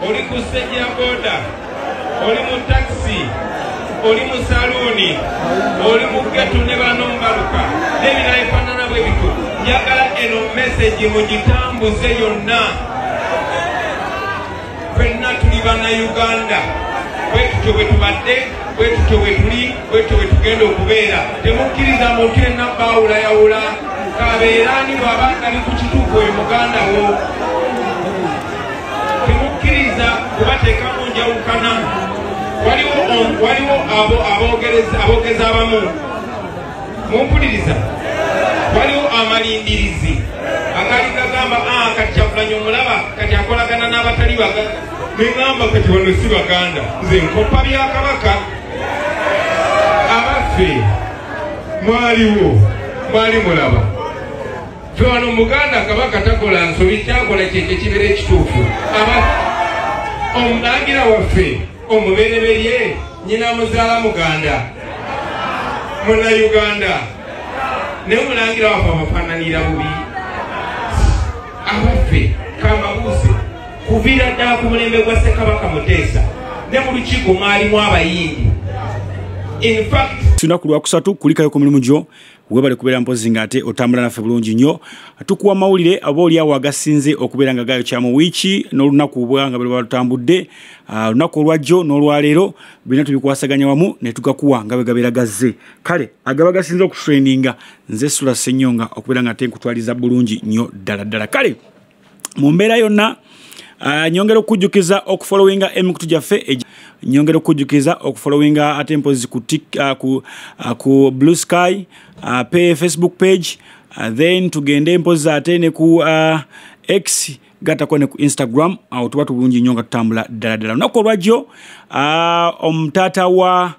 oli ku sejja boda, oli mu taxi, oli mu saluni, oli mu getu ne banombaluka n'ebirala efaanana bwe bityo. Njagala eno message mugitambuze yonna. Ffenna tuli bannayuganda, bwe tutyo bwe tubadde, bwe tutyo bwe tuli, bwe tutyo bwe tugenda okubeera. Temukkiriza muntu yenna baawulayawula, kabeeraani bw'aba ali ku kituufu oyo muganda wo. Temukkiriza kubateekamu njawukana. Waliwo aboogeza abamu, mumpuliriza, waliwo amalindirizi agali gagamba kati Kyagulanyi omulaba kati akolagana n'abatali baganda. Neŋŋamba kati wano si baganda, nze nkoppa bya Kabaka. Abaffe mwali mulaba ffe wano muganda Kabaka takola nsobi, kyakola kyekyo kibeera ekituufu. Omulangira waffe omubereberye nyina muzaala muganda Munnayuganda, naye omulangira waffe abafaananira bubi. Abaffe kamabuuze kuviira ddala ku mulembe gwa Ssekabaka Muteesa ne mu lukiiko mwalimu abayindi. In fact tunaku lwakusatu kulikayo ku mirimu gyo, webale kubeera mpozi ng'ate otambula naffe bulungi nnyo. Tukuwa mawulire aba oliawo agasinze okubeera nga gayo kyamu wiiki n'olunaku bwanga bwe lwatambudde. Olunaku olwajjo n'olwaleero bina tubikwasaganya wamu ne tugakuwa nga bwe gabeera gazze. Kale agaba gasinze okutraininga nze Sula Ssenyonga okubeera nga tenkutwaliza bulungi nnyo ddala. Kale mu mbeera yonna nyongera okujjukiza okufollowinga emikutu gyaffe, nyongera okujjukiza okufollowinga ate mpozi ku Blue Sky Facebook page, then tugende mpozi ate ne ku X gatako ne ku Instagram. Awo tuba tubulungi nnyo nga tutambula ddala. Lunaku olwajjo omutaata wa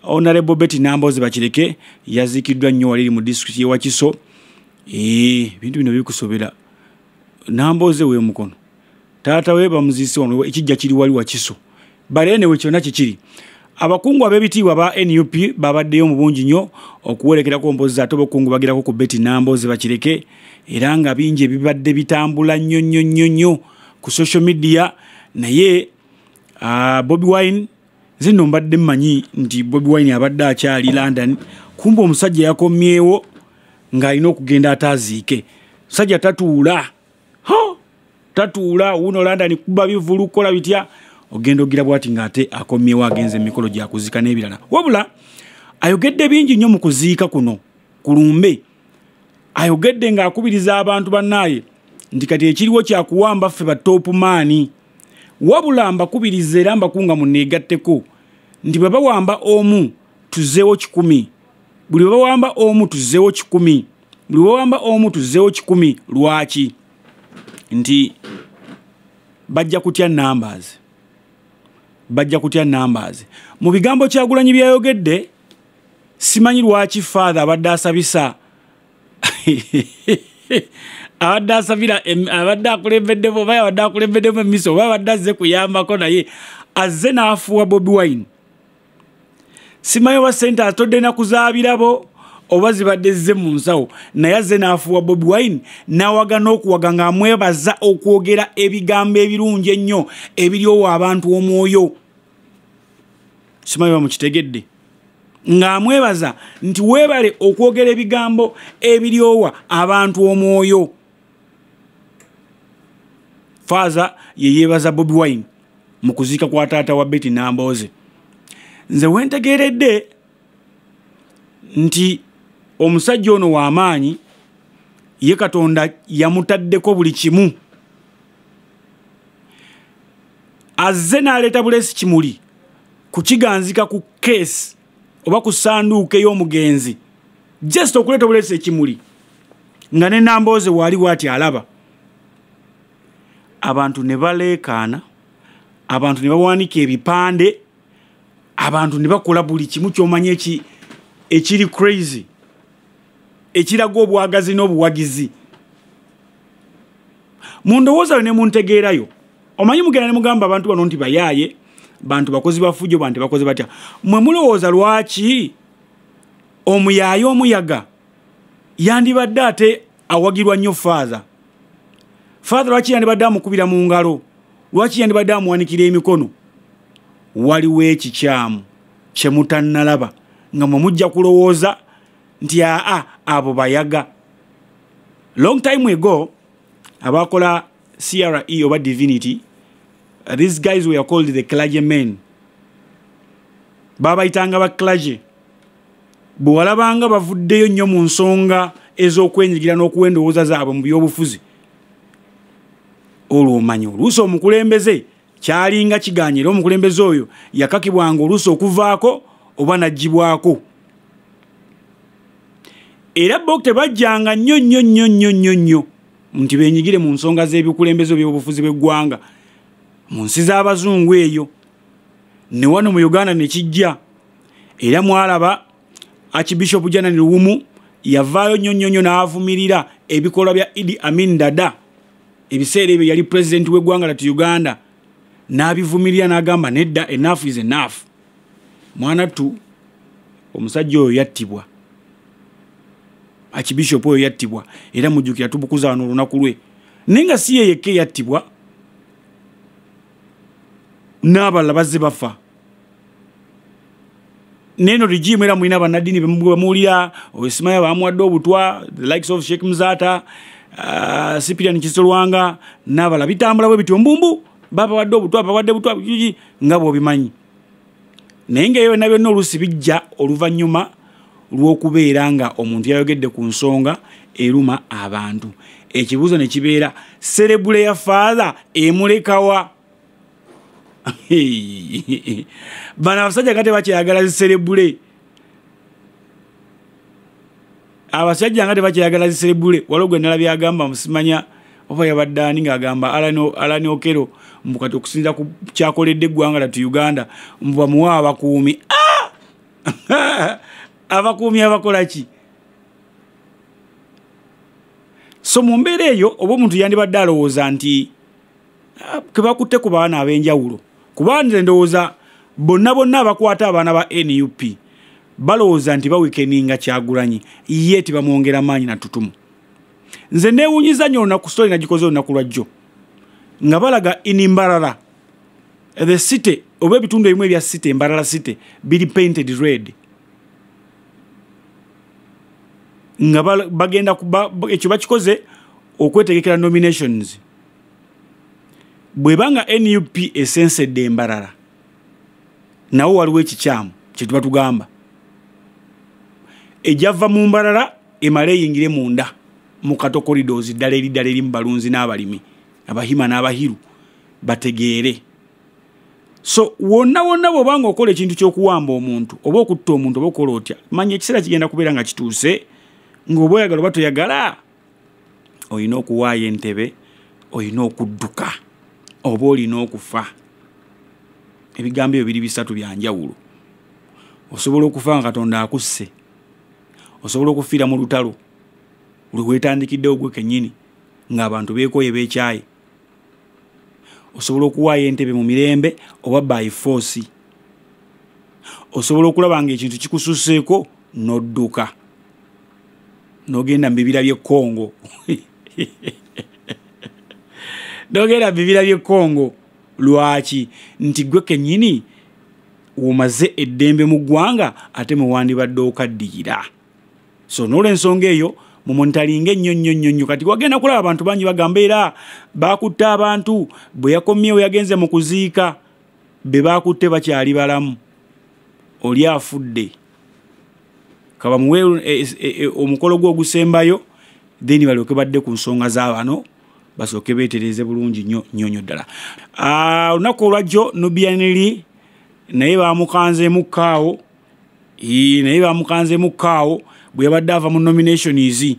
Honorable Betty Nambooze Bakireke yaziikiddwa nnyo wali mu district ye Wakiso. Bintu bino bikusobera. Nambooze we mukono taata we bamuziise wano ekijja kiri wali Wakiso. Bale newe kyonna kikiri. Abakungu ab'ebitiibwa ba NUP babaddeyo mu bungi nnyo okuwerekerako mpozi ate obukungu bagirako ku Betty Nambooze Bakireke, era nga bingi ebibadde bitambula nnyo ku social media. Naye Bobi Wine, nze nno mbadde mmanyi nti Bobi Wine abadde akyali London, kumbe omusajja yakomyewo ng'alina okugenda ataziike. Musajja tatuula wuno London kuba bivulu kola bitya, ogenda ogira bwati ng'ate akomyewo agenze emikolo gya kuziika n'ebirala. Wabula ayogedde bingi nnyo mu kuziika kuno kulumbe. Ayogedde ng'akubiriza abantu bannaye nti kati ekiriwo kyakuwamba ffe ba top maani. Wabula mbakubiriza era mbakunga munneegatteko nti bwe bawamba omu tuzzeewo 10, buli bwe bawamba omu tuzzeewo 10, buli bwe bawamba omu tuzzeewo 10. Lwaki? Nti bajja kutya numbers. Mu bigambo Kyagulanyi byayogedde, simanyi lwaki father abadde asabisa abadde asabira abadde akulembeddemu oba abadde akulembeddemu emiso oba abadde azze kuyambako naye azze n'afuwa Bobi Wine. Simanyi oba ssente atodde na kuzaabirabo oba zibadde zze mu nsawo, naye azze n'afuwa Bobi Wine n'awaga n'okuwaga ng'amwebaza okwogera ebigambo ebirungi ennyo ebiryowa abantu omwoyo. Simanyi oba mukitegedde, ng'amwebaza nti weebale okwogera ebigambo ebiryowa abantu omwoyo. Faaza ye yeebaza Bobi Wine mu kuziika kwa taata wa Betty Nambooze. Nze wentegeeredde nti omusajja ono w'amaanyi, ye Katonda yamutaddeko buli kimu. Azze n'aleeta Bulesi Kimuli kukiganzika ku keesi oba ku ssanduuko ey'omugenzi, just okuleeta Bulesi Kimuli nga ne Nambooze waali bw'ati alaba. Abantu ne baleekaana, abantu ne bawanika ebipande, abantu ne bakola buli kimu ky'omanya ekiri crazy, ekiraga obwagazi n'obuwagizi. Mundowooza ne muntegeerayo. Omanyi mugenda ne mugamba abantu bano nti bayaaye, bantu bakozi bafujjo, bantu bakozi batya. Mwe mulowooza lwaki omuyaaye omuyaga yandibadde ate awagirwa nnyo Father lwaki yandibadde amukubira mu ngalo lwaki yandibadde amuwanikira emikono waliwo ekikyamu kyemutannalaba nga mwe mujja kulowooza nti abo bayaga. Long time ago abakola CRE oba Divinity, these guys were called the clergymen. Babayitanga ba clergy. Bwe walabanga bavuddeyo nnyo mu nsonga ez'okwenyigira n'okuwendowooza zaabwe mu by'obufuzi, olwo omanyi oluusi omukulembeze kyalinga kiganyira omukulembeze oyo yakakibwanga oluusi okuvaako oba n'aggyibwako. Era bo tebajjanga nnyo nti beenyigire mu nsonga z'ebikulembeze by'obufuzi bw'eggwanga mu nsi z'abazungu eyo. Ne wano mu Uganda ne kijja, era mwalaba Archbishop Janani Luwumu yavaayo nnyo n'avumirira ebikolwa bya Idi Amin Dada ebiseera ebyo yali president w'eggwanga lyattu Uganda, n'abivumirira n'agamba nedda, enough is enough. Mwanattu omusajja oyo yattibwa, Archbishop oyo yattibwa, era mujjukira tubukuza wano olunaku lwe. Naye nga si ye yekka yattibwa, n'abalala bazze bafa. Neno regime era mulina bannaddiini bemuwulira, Owesimaya bamuwadde obutwa, the likes of Sheikh Mzata, Cyprian Kisolwanga, n'abalala bitambula bwe bityo mbumbu, babawadde obutwa, bawadde butwa nga bw'obimanyi. Naye nga byonna byonna oluusi bijja oluvannyuma lw'okubeera nga omuntu yayogedde ku nsonga eruma abantu. Ekibuuzo ne kibeera, serebule ya father emulekawa? Bana abasajja kate bakyayagala ziserebule. Abasajja nga tebakyayagala ziserebule. Waliwo gwe nalabye agamba musimanya oba yabadde ani ng'agamba Alani Okero mbukati okusinza ku kyakoledde eggwanga lyattu Uganda mbu bamuwa abakuumi. Abakuumi abakola ki? So mu mbeera eyo oba omuntu yandibadde alowooza nti ke bakutte ku baana ab'enjawulo, kuba nze ndowooza bonna abakwata abaana ba NUP balowooza nti bawikeninga Kyagulanyi ye tibamwongera maanyi na tutumu. Nze neewunyiza nnyo olunaku story nagikoze olunaku lwajjo nga balaga Mbarara, the city oba ebitundu ebimu ebya city Mbarara city biri painted red, nga bagenda ekyo bakikoze okwetegekera nominations. Bwebanga NUP esensedde Mbarara nawo waliwo ekikyamu kye tuba tugamba ejava mu Mbarara emale eyingire munda mu Kato corridors ddala eri mu balunzi n'abalimi abahima n'abahiru bategeere. So wonna bw'obanga okola ekintu ky'okuwamba omuntu oba okutta omuntu oba okola otya, manya ekiseera kigenda kubeera nga kituuse ng'oba oyagala oba toyagala olina okuwaayo entebe, olina okudduka oba olina okufa. Ebigambo ebyo biri bisatu bya njawulo. Osobola okufa nga Katonda akusse, osobola okufiira mu lutalo lwe weetandikiddewo gwe kennyini ng'abantu beekooye beekyaye, osobola okuwaayo entebe mu mirembe oba by force, osobola okulaba ng'ekintu kikususseeko n'odduka n'ogenda mu bibira by'e Congo n'ogenda mu bibira by'e Congo. Lwaki? Nti gwe kennyini omaze eddembe mu ggwanga ate muwandibadde okaddiyira. So n'olw'ensonga eyo mumonitalinga ennyo. Kati wagenda kulaba abantu bangi bagamba era bakutte abantu bwe yakomyewo yagenze mu kuziika be bakutte bakyali balamu, oli afudde. Kaba muwe omukolo gwo ogusembayo then balyoke badde ku nsonga z'abano basooke beetereze bulungi nnyo ddala. Olunaku olwajjo Nubianili naye bamukanzeemu kaawo bwe yabadde ava mu nominations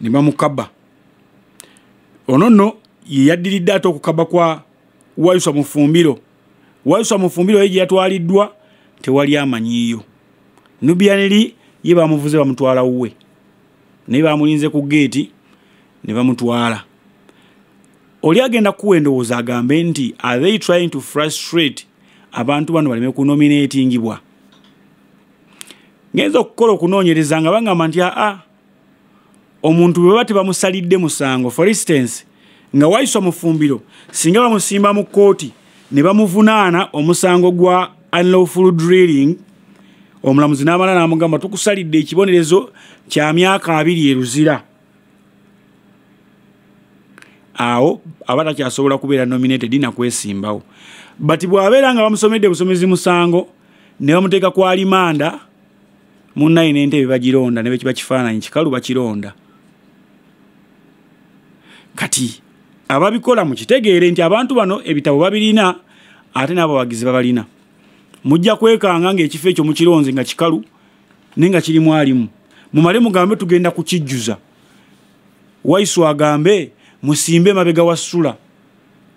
ne bamukaba. Ono nno ye yaddiridde ate okukaba kwa Wayusa Mufumbiro. Wayusa Mufumbiro ye gye yatwaliddwa tewali amanyiiyo. Nubianili ye bamuvuze bamutwala wuwe, naye bamulinze ku geeti ne bamutwala. Oli agenda kuwa endowooza agambe nti are they trying to frustrate abantu bano baleme kunominatingibwa? Ngenza okukola okunoonyereza nga bangamba nti omuntu bwe bati bamusalidde musango, for instance nga waiswa mufumbiro singa bamusimba mu kooti ne bamuvunaana omusango gwa unlawful drilling omulamuzi n'amala n'amugamba tukusalidde ekibonerezo kya myaka 2 eruzira awo abatakyasobola kubeera nominated na kwesimbawo but bw'abeera nga bamusomedde busomezi musango ne bamuteeka ku alimanda munnaye n'entebe bagironda ne bekiba kifaananyi kikalu bakironda kati ababikola mu kitegeere nti abantu bano ebitabo babirina ate n'abawagizi babalina mujja kwekanga ng'ekifo ekyo mukironze nga kikalu nenga kirimu alimu mumale mugambe tugenda kukijjuza Waiswa agambe musimbe mabega wa Sula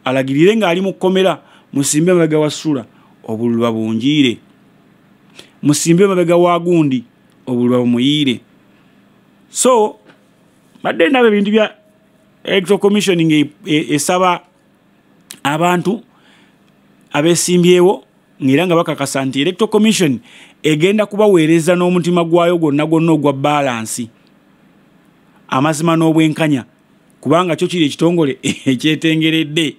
alagirire nga ali mu kkomera musimbe mabega wa Sula obululu babunjire musimbe mabega wa Gundi obululu babumuyire so badde nabe bintu bya electoral commissioning esaba abantu abesimbyewo ngira nga bakakasa nti electoral commission egenda kubaweereza n'omutima gwayo gwonna ogwa balance amazima n'obwenkanya kubanga kyo kiri ekitongole ekyetengeredde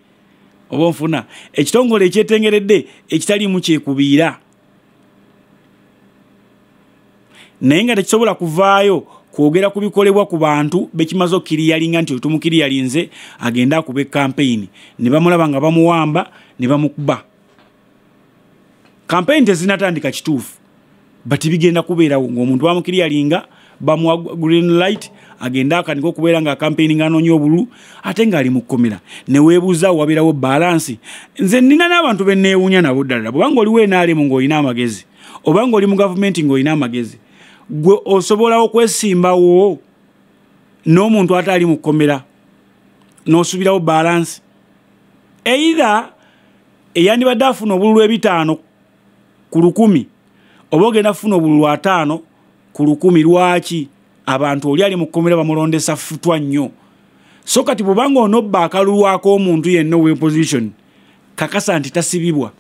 oba nfuna ekitongole ekyetengeredde ekitali mu kyekubiira naye nga tekisobola kuvaayo kwogera ku bikolebwa ku bantu bekimaze okkiriyalinga nti otumukiriyalinze agenda akuba campaign ne bamulaba nga bamuwamba ne bamukuba campaign tezinatandika kituufu but bigenda kubeerawo ng'omuntu bamukiriyalinga bamuwa green light agenda akanika okubeera nga campaign ng'anoonya obululu ate ng'ali mu kkomera ne weebuuza wabeerawo balance nze nnina n'abantu be neewuunya nabo ddala bwanga oliwo enaalemu ng'olina amagezi obanga oli mu gavumenti ng'olina amagezi gwe osobola okwesimbawo n'omuntu atali mu kkomera n'osubirawo balance either eyandibadde afuna obululu 5 ku 100 oba ogenda afuna obululu 5 ku 100 lwaki abantu oli ali mu kkomera bamulondesa futwa nnyo so kati bw'obanga onobba akalulwako omuntu yenna ow'eposition kakasa nti tasibibwa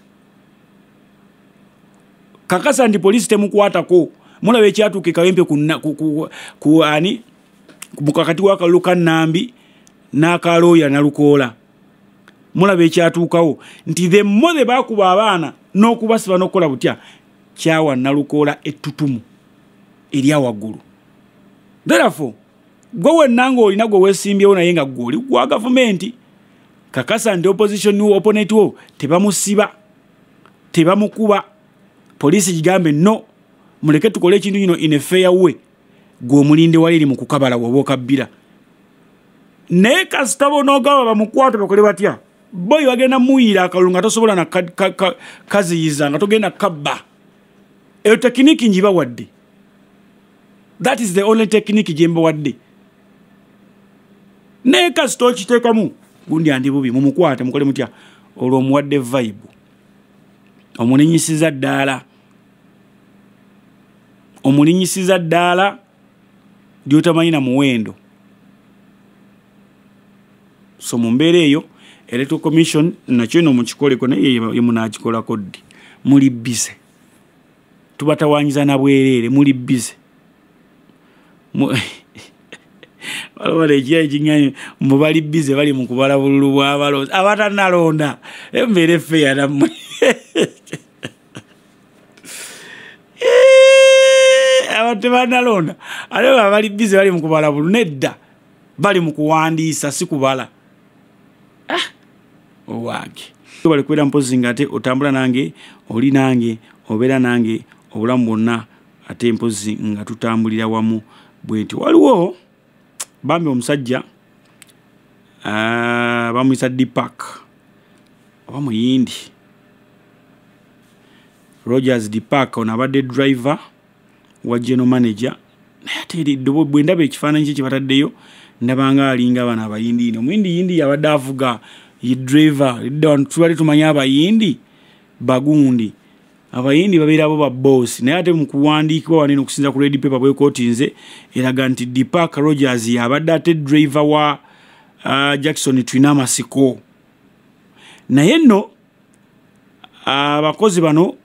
kakasa nti poliisi temukwatako mulaba ekyatuuka ekawempe ku ani mukakati w'akalulu ka Nambi n'akalooya Nalukoola mulaba ekyatuukawo nti the more bakuba abaana n'okubasiba n'okukola butya kyawa Nalukoola ettutumu erya waggulu therefore gwe wenna ng'olina gwe weesimbyewo naye nga gw'oli gwa gavumenti kakasa nti opposition opponent wo tebamusiba tebamukuba poliisi kigambe no muleke tukole ekintu kino in a fair way gw'omulinde wali eri mu kukabala woba okabbira naye kasita bonoogaba bamukwate bakole batya boyi bagenda muyira akalulu nga tosobola na kaziyiza nga togenda kabba eyo tekiniki njiba wadde that is the only technique jemba wadde naye kasita okiteekamu gundi andi bubi mumukwate mukole mutya olwo omuwadde vibe omulinyisiza ddaala lyotamanyi na muwendo so mu mbeera eyo electoral commission nakyo no mukikoleko naye ye munaakikolako ddi muli bize tubatawanyiza na bwereere muli bize waliwo ekiyakiŋŋanyi mubali bize bali mu kubala bululu bw'abalonzi abatanalonda embeera effeeya nammwe abantu tebanalonda ate baba bali bize bali mu kubala bululu nedda bali mu kuwandiisa si kubala owaage bali kubeera mpozi nga ate otambula nange oli nange obeera nange obulamu bwonna ate mpozi nga tutambulira wamu bwenti waliwo bambi omusajja bamuyisa Dipak oba muyindi Rogers Dipak ono abadde driver wa general manager naye ate bwe ndaba ekifaananyi kye kibataddeyo ndabanga alinga abana abayindi ino omuyindi abadde avuga ye driver tubali tumanya abayindi bagundi abayindi babeera bo ba boss naye ate mu kuwandiikibwa wanene okusinza ku red paper bw'ekooti nze eraga nti Dipak Rogers abadde ate driver wa Jackson Twinamasiko naye nno abakozi bano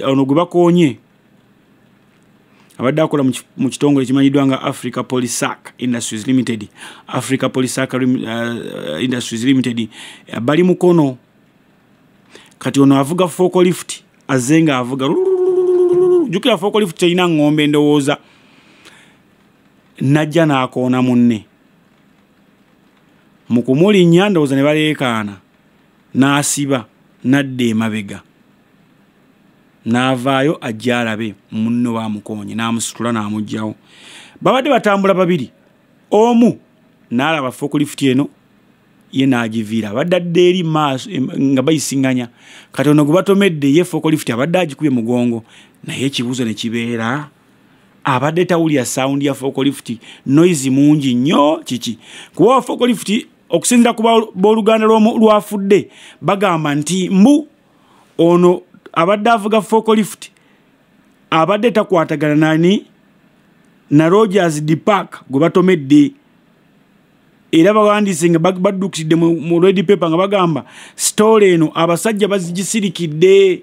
ono gwe bakoonye abadde akola mu kitongole kimanyiddwa nga Africa Polysac Industries Limited. Africa Polysac Industries Limited bali mukono kati ono avuga forklift azenga avuga jukira forklift ina ngombe ndowooza najja n'akoona munne mukumuli nyandowooza ne baleekaana n'asiba nadde emabega n'avaayo ajja alabe munne bamukoonye n'amusitula n'amugjawo. Babadde batambula babiri, omu n'alaba forklift eno ye n'agiviira abadde adde eri maaso nga bayisiŋŋanya kati ono gwe batomedde ye forklift abadde agikubye mugongo naye ekibuuzo ne kibeera abadde tawulira sound ya forklift noise mungi nnyo kiki kuba forklift okusinzira ku booluganda lwafudde bagamba nti mbu ono abadde avuga forklift abadde takwatagana nani na Rogers Dipak gwe batomedde era bawandiise nga baddukidde mu red paper nga bagamba story eno abasajja bazigisirikidde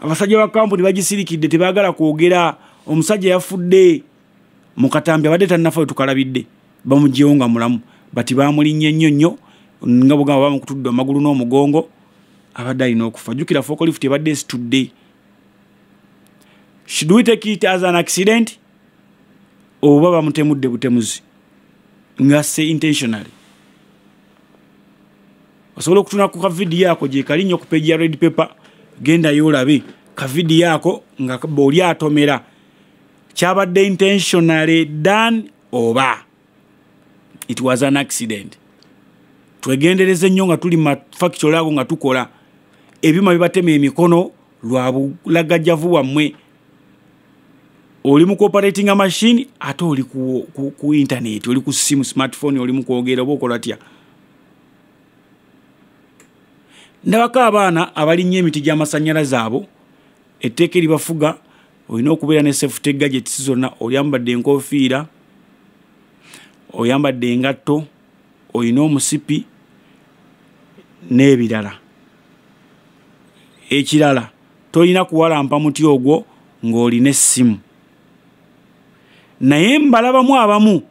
abasajja ba kampuni bagisirikidde tebaagala kwogera omusajja yafudde mu katambi abadde tannafa tukalabidde bamugyewo nga mulamu bati bamulinnye nnyo nga bugamba bamukutudde amagulu n'omugongo abadde alina okufa. Jukira forklift ebadde esitudde. Should we take it as an accident oba bamutemudde butemuzi nga se intentionally? Osobola okutuna ku kavidiyo ako gye kali nnyo ku page ya red paper genda yolabe kavidiyo ako nga boli atomera kyabadde intentionally done oba it was an accident. Twegendereze nnyo nga tuli ma factory ago nga tukola ebyuma bibatema emikono lwa bulagajjavu wammwe. Oli mu operating a machine ate oli ku internet oli ku simu smartphone oli mu kwogera oba okola tya. Ndabaka abaana abalinnye emiti gy'amasannyalaze abo etteeka eribafuga olina okubeera ne safety gadgets zonna oyambadde enkofiira oyambadde engatto olina omusipi n'ebirala. Ekirala tolina kuwalampa muti ogwo ng'olina essimu. Naye mbalabamu abamu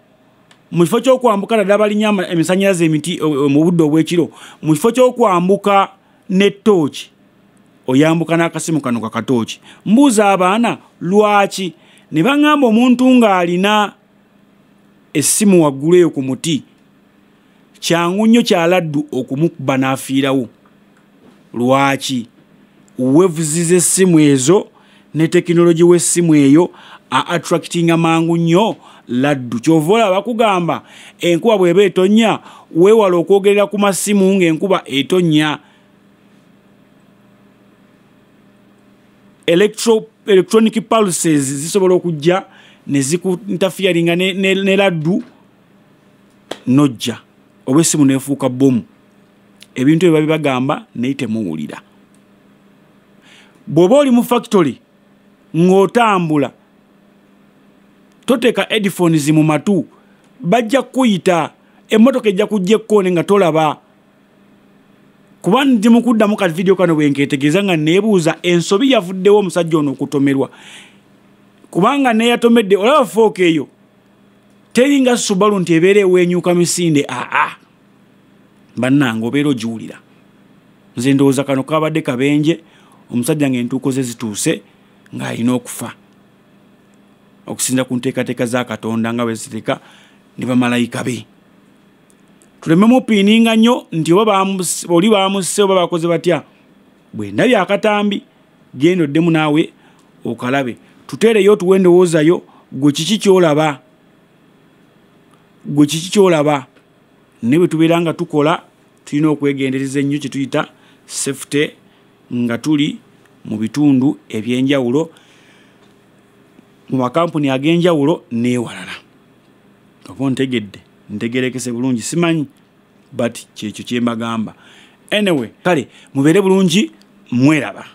mu kifo ky'okwambuka ddala balinya emisannyalaze emiti mu budde obw'ekiro mu kifo ky'okwambuka ne tooki oyambuka n'akasimu kano kakatooki. Mbuuza abaana lwaki ne baŋŋamba omuntu ng'alina essimu waggulu eyo ku muti kyangu nnyo kyaladdu okumukuba n'afiirawo. Lwaki? Weevuzi z'essimu ezo ne tekinologi w'essimu eyo attractinga mangu nnyo laddu. Kyova olaba bakugamba enkuba bw'eba etonnya weewala okwogerera ku masimu ng'enkuba etonnya. Electronic pulses zisobola okujja ne zikuinterferinga ne laddu nojja oba essimu neefuuka bomu. Ebintu ebyo babibagamba naye temuwulira. Bw'oba oli mu factory ng'otambula toteeka headphones mu matu bajja kuyita emmotoka ejja kujja ekkoone nga tolaba. Kuba ndi mu kuddamu ka video kano bwe nkeetegeeza nga neebuuza ensobi yavuddewo omusajja ono okutomerwa kubanga neeyatomedde olaba fooka eyo teringa Subaru nti ebeera eweenyuuka misinde. Bannange obeera ogiwulira. Nze ndowooza kano kabadde kabenje omusajja ng'entuuko ze zituuse ng'alina okufa okusinza ku nteekateeka za Katonda nga bwe zitereka ne bamalayika be. Tulememu piininga nnyo nti oli baamusse oba bakoze batya. Bwe ndabye akatambi genda oddemu naawe okalabe. Tuteereyo tuwe endowoozayo gwe kiki ky'olaba. Gwe kiki ky'olaba. Ne bwe tubeera nga tukola tulina okwegendereza ennyo kye tuyita safety nga tuli mu bitundu eby'enjawulo mu makampuni ag'enjawulo n'ewalala. Oba ntegedde ntegerekese bulungi simanyi but kyekyo kye mbagamba. Anyway kale mubeere bulungi mweraba.